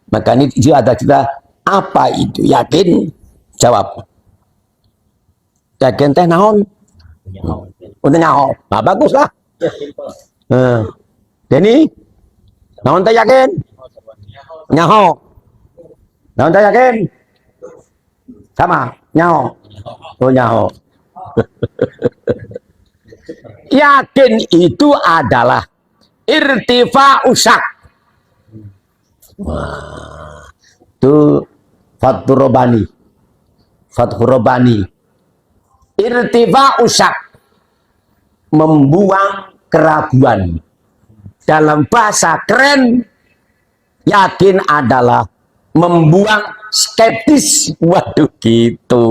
Maka ini ada kita apa itu yakin? Jawab. Yakin teh naon? Udah nyaho. Nah, bagus lah. Denny, naon teh yakin? Nyaho. Naon teh yakin? Sama, nyaho. Oh nyaho. Yakin itu adalah irtifa usak. Wah, itu Fathur Rabbani. Irtifa usak, membuang keraguan. Dalam bahasa keren, yakin adalah membuang skeptis. Waduh gitu.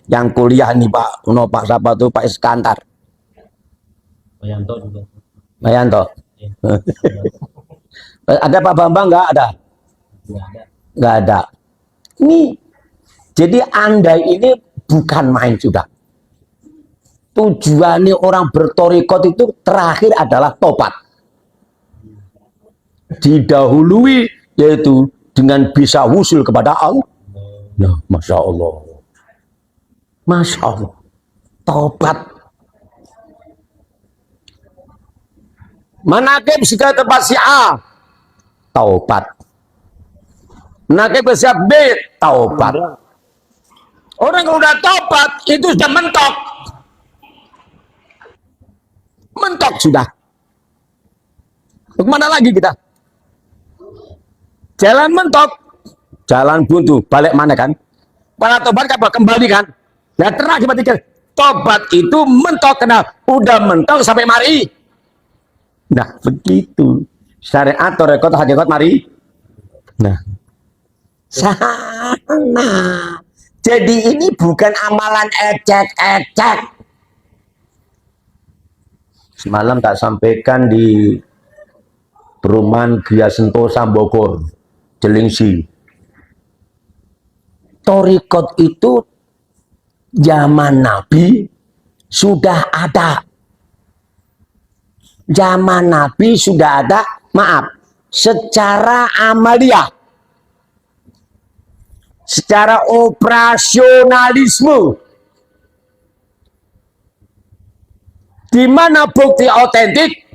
Yang kuliah nih Pak, Pak siapa tuh Pak Iskandar. Bayanto juga. Bayanto. Ya. Ada Pak Bambang nggak ada? Nggak ada. Ini jadi andai ini bukan main sudah. Tujuannya orang bertorikot itu terakhir adalah tobat. Didahului yaitu dengan bisa wusul kepada Allah. Ya, Masya Allah. Masya Allah. Tobat. Manakib segala tempat si A. Taubat. Manakib si B. Taubat. Orang kalau udah taubat itu sudah mentok. Mentok sudah. Kemana lagi kita? Jalan mentok, jalan buntu, balik mana kan? Para tobat kan kembali kan? Ya terakhir berarti tobat itu mentok kena, udah mentok sampai mari. Nah begitu syariat atau rekod hakikat mari. Nah sana. Jadi ini bukan amalan ecek-ecek. Semalam tak sampaikan di perumahan Gria Sentosa Bogor, Jelingsi. Torikot itu zaman Nabi sudah ada. Zaman Nabi sudah ada, maaf, secara amalia. Secara operasionalisme. Di mana bukti otentik?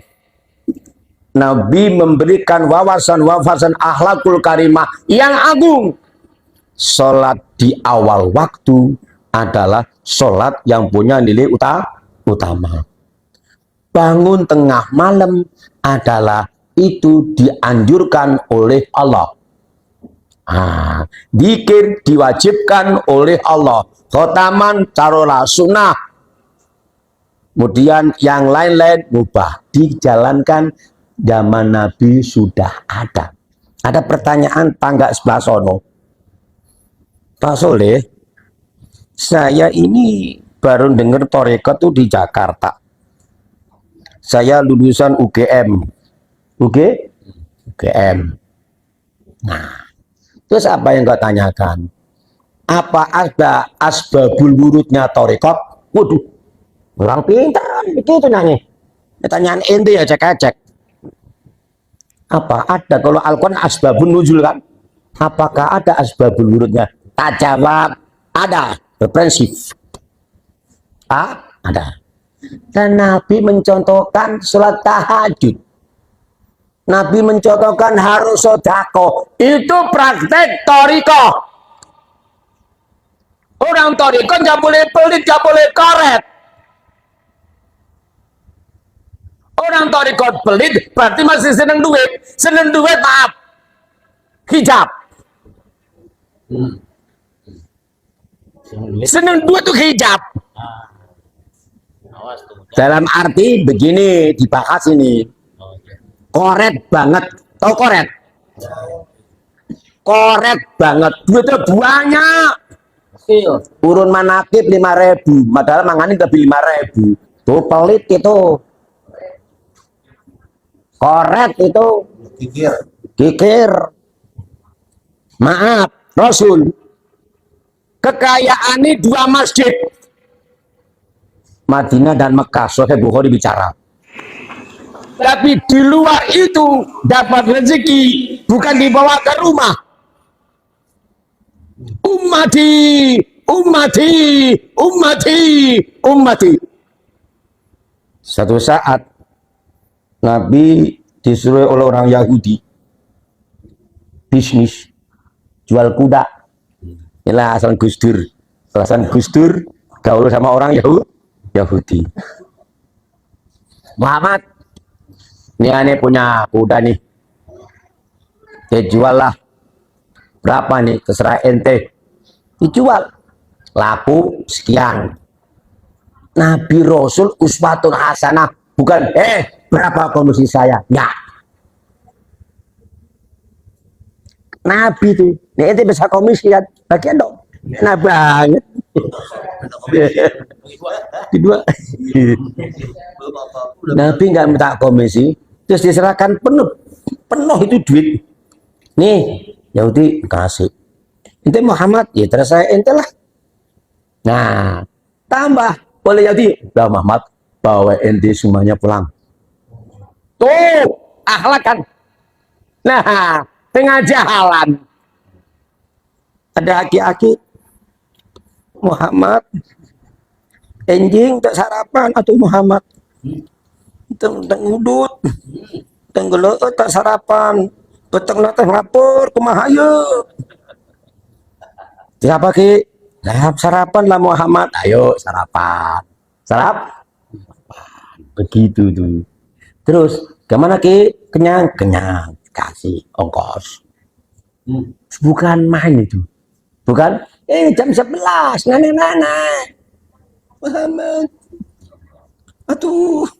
Nabi memberikan wawasan-wawasan akhlakul karimah yang agung. Sholat di awal waktu adalah sholat yang punya nilai utama. Bangun tengah malam adalah itu dianjurkan oleh Allah. Dzikir diwajibkan oleh Allah. Khotaman taruhlah sunnah. Kemudian yang lain-lain mubah dijalankan. Zaman Nabi sudah ada. Ada pertanyaan tangga sebelah sono. Pak Soleh, saya ini baru dengar torikot tuh di Jakarta. Saya lulusan UGM. UGM. Nah, terus apa yang kau tanyakan? Apa ada asbabul wurudnya torikot? Waduh, orang pintar begitu nanya. Pertanyaan ente ya cek-cek. Apa ada kalau Al-Quran asbabun nuzul kan? Apakah ada asbabul wurudnya? Tak jawab, ada, berprinsip. Ada. Dan Nabi mencontohkan sholat tahajud. Nabi mencontohkan harus sodako. Itu praktek toriko. Orang toriko nggak boleh pelit, nggak boleh koret. Orang torikot pelit berarti masih seneng duit. Seneng duit maaf. Hijab. Seneng duit tuh hijab. Dalam arti begini dibahas ini. Koret banget. Tahu koret? Koret banget. Duitnya banyak. Urun manakib 5.000. Padahal mangani lebih 5.000. Tuh pelit itu. Koret itu kikir. Maaf, Rasul. Kekayaan ini 2 masjid. Madinah dan Mekah. Sahih Bukhari bicara. Tapi di luar itu dapat rezeki bukan dibawa ke rumah, ummati, ummati, ummati, ummati. Satu saat Nabi disuruh oleh orang Yahudi bisnis jual kuda. Inilah asal Gus Dur. Alasan Gus Dur gaul sama orang Yahudi. Muhammad, ini aneh punya kuda nih. Jual lah. Berapa nih? Terserah ente. Dijual. Laku sekian. Nabi Rasul uswatun hasanah. Bukan, berapa komisi saya? Ya. Nabi itu. Ini ente bisa komisi kan? Bagian dong. Enak banget. Kedua. Nabi nggak minta komisi. Terus diserahkan penuh. Penuh itu duit. Nih, Yahudi kasih. Ente Muhammad, ya terasa ente lah. Nah, tambah oleh Yahudi. Udah Muhammad, bawa ente semuanya pulang. Tuh, akhlak kan. Nah, tengah jalan ada aki-aki Muhammad, enjing tak sarapan atau Muhammad, teng udut, tenggelo tak sarapan, peteng teh lapor kumaha yeuh. Siapa ki? Nah, sarapan lah Muhammad. Ayo sarapan. Begitu tuh. Terus kemana ki? Kenyang, kenyang. Kasih ongkos. Bukan main itu. Bukan, jam 11, nenek-nenek. Muhammad. Aduh.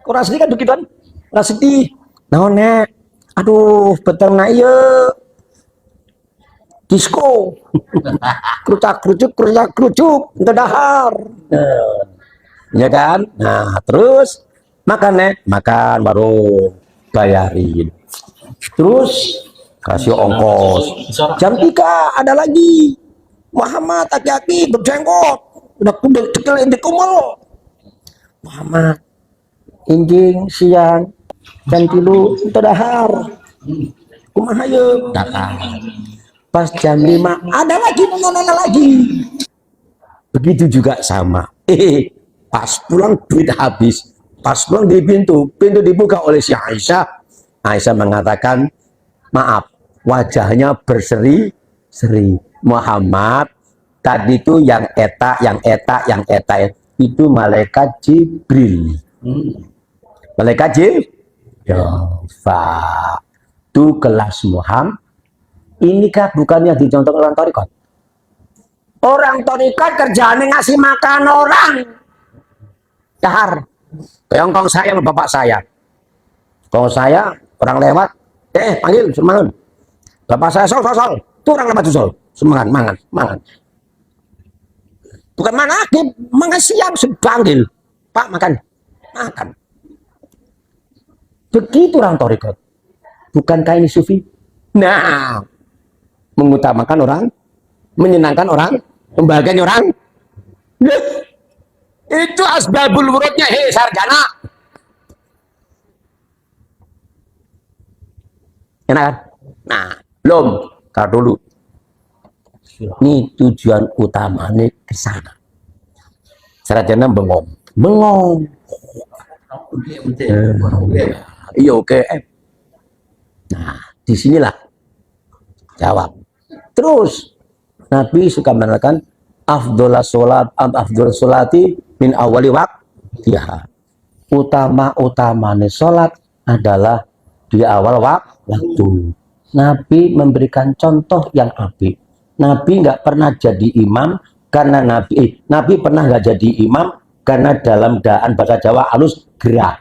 Kurang sedih kan begitu kan? Kurang sedih. Nah, nek. Aduh, beteng na iya. Disco. Kerucuk, dahar. Ya kan? Nah, terus makan nek, makan baru bayarin. Terus kasih ongkos. Jam 3 ada lagi. Muhammad aki-aki berjenggot. Udah cekel di kumel. Muhammad injing siang jam 3 itu dahar. Kumaha yeuh? Datang. Pas jam 5 ada lagi nona lagi. Begitu juga sama. Pas pulang duit habis. Pas pulang di pintu dibuka oleh si Aisyah. Aisyah mengatakan, maaf, wajahnya berseri-seri. Muhammad, tadi itu yang eta itu malaikat Jibril. Malaikat Jibril. Itu kelas Muhammad. Inikah bukan yang dicontoh orang Torikot? Orang Torikot kerjaannya ngasih makan orang. Dahar. Keongkong saya sama bapak saya. Kalau saya orang lewat, panggil semangat. Bapak saya sol. Tuh orang lewat sol. Semangat, mangan. Bukan mana, mangan siap sepanggil. Pak makan. Begitu orang Torikot. Bukankah ini sufi? Nah, mengutamakan orang, menyenangkan orang, membahagiakan orang. Itu asbabul wurudnya, sarjana. Enak kan? Nah, belum. Tar dulu. Ini tujuan utamanya ke sana. Sarjana bengong. Iya oke. Nah, disinilah jawab. Terus Nabi suka mengatakan afdholas sholati min awali waqtiha. Utama-utamanya sholat adalah di awal waktu. Nabi memberikan contoh yang apik. Nabi nggak pernah jadi imam karena Nabi pernah nggak jadi imam karena dalam daan bahasa Jawa halus gerah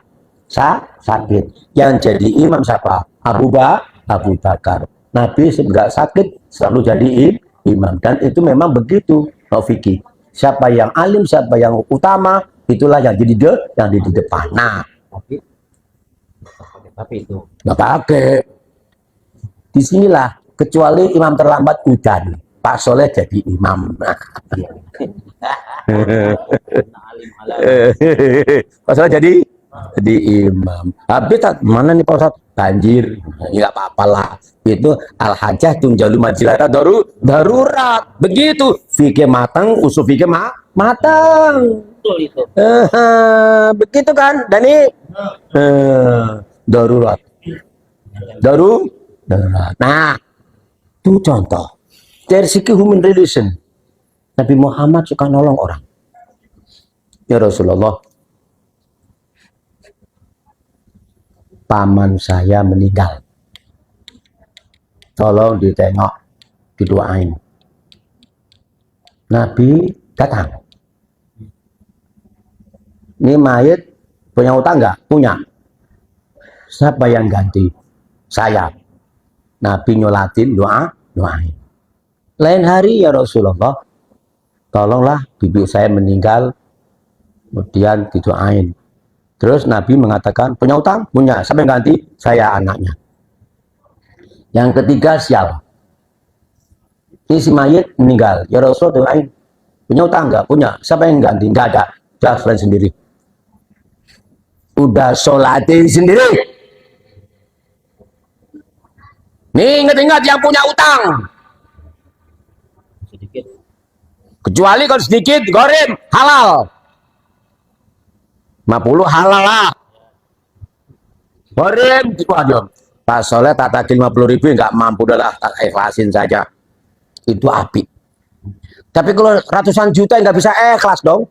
sakit. Yang jadi imam siapa? Abu Bakar. Nabi nggak sakit selalu jadi imam, dan itu memang begitu fikih. Siapa yang alim, siapa yang utama, itulah yang jadi di depan. Nah, tapi itu nggak pakai. Disinilah kecuali imam terlambat hujan, Pak Soleh jadi imam. Pak Soleh jadi imam. Habis mana nih Pak Ustadz? banjir, nggak apa-apa lah. Itu al-hajah tunjalu majilata darurat. Begitu, fikih matang, usul fikih matang. Betul itu. Begitu kan, Dani? Darurat. Darurat. Nah, itu contoh. Dari segi human relation, Nabi Muhammad suka nolong orang. Ya Rasulullah, paman saya meninggal. Tolong ditengok, didoain. Nabi datang. Ini mayat punya utang nggak? Punya. Siapa yang ganti? Saya. Nabi nyolatin doain. Lain hari ya Rasulullah, tolonglah bibi saya meninggal, kemudian didoain. Terus Nabi mengatakan, punya utang? Punya. Siapa yang ganti? Saya, anaknya. Yang ketiga, sial. Ini si mayit meninggal. Ya Rasul, doain. Punya utang nggak? Punya. Siapa yang ganti? Nggak ada. Udah selain sendiri. Udah sholatin sendiri. Nih, ingat-ingat yang punya utang. Sedikit. Kecuali kalau sedikit, goreng, halal. 50 halal lah. Goreng, waduh. Pak Soleh tak tagih 50.000, nggak mampu, dah tak ikhlasin saja. Itu api. Tapi kalau ratusan juta nggak bisa ikhlas dong.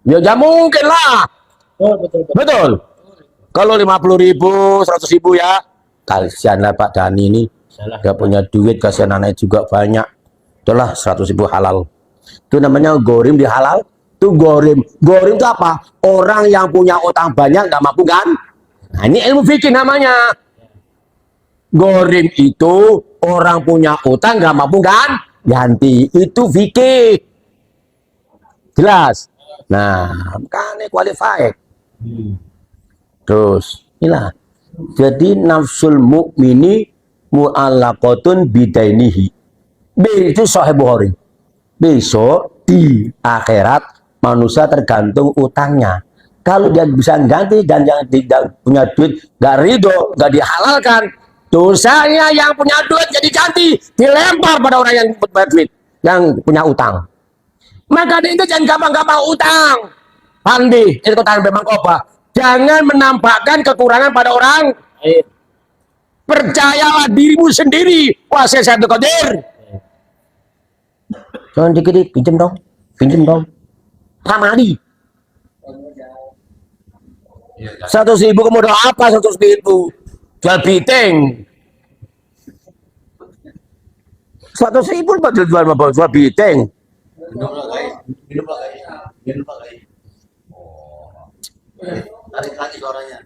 Ya nggak mungkin lah. Betul. Kalau 50.000, 100.000 ya. Kasihanlah Pak Dani ini. Nggak punya duit, kasihan anaknya juga banyak. Itulah 100.000 halal. Itu namanya gorim di halal. Itu gorim. Gorim itu apa? Orang yang punya utang banyak nggak mampu kan? Nah, ini ilmu fikih namanya. Gorim itu orang punya utang nggak mampu kan? Ganti. Itu fikih. Jelas? Nah, kan qualified. Terus, inilah. Jadi nafsul mukmini mu'allaqatun bidainihi. Itu Sahih Bukhari. Besok di akhirat manusia tergantung utangnya. Kalau dia bisa ganti dan yang tidak punya duit nggak ridho, nggak dihalalkan, dosanya yang punya duit jadi ganti, dilempar pada orang yang punya duit, yang punya utang. Maka itu jangan gampang-gampang utang. Pandi, itu utang memang apa? Jangan menampakkan kekurangan pada orang. Percayalah dirimu sendiri. Wah, saya Abdul Qadir. Jangan dikit-dikit, pinjem dong. Ramadi. 100.000 kemudian apa 100.000? Jual biting. 100.000 jual biting. Minum lah guys. Tarik lagi suaranya.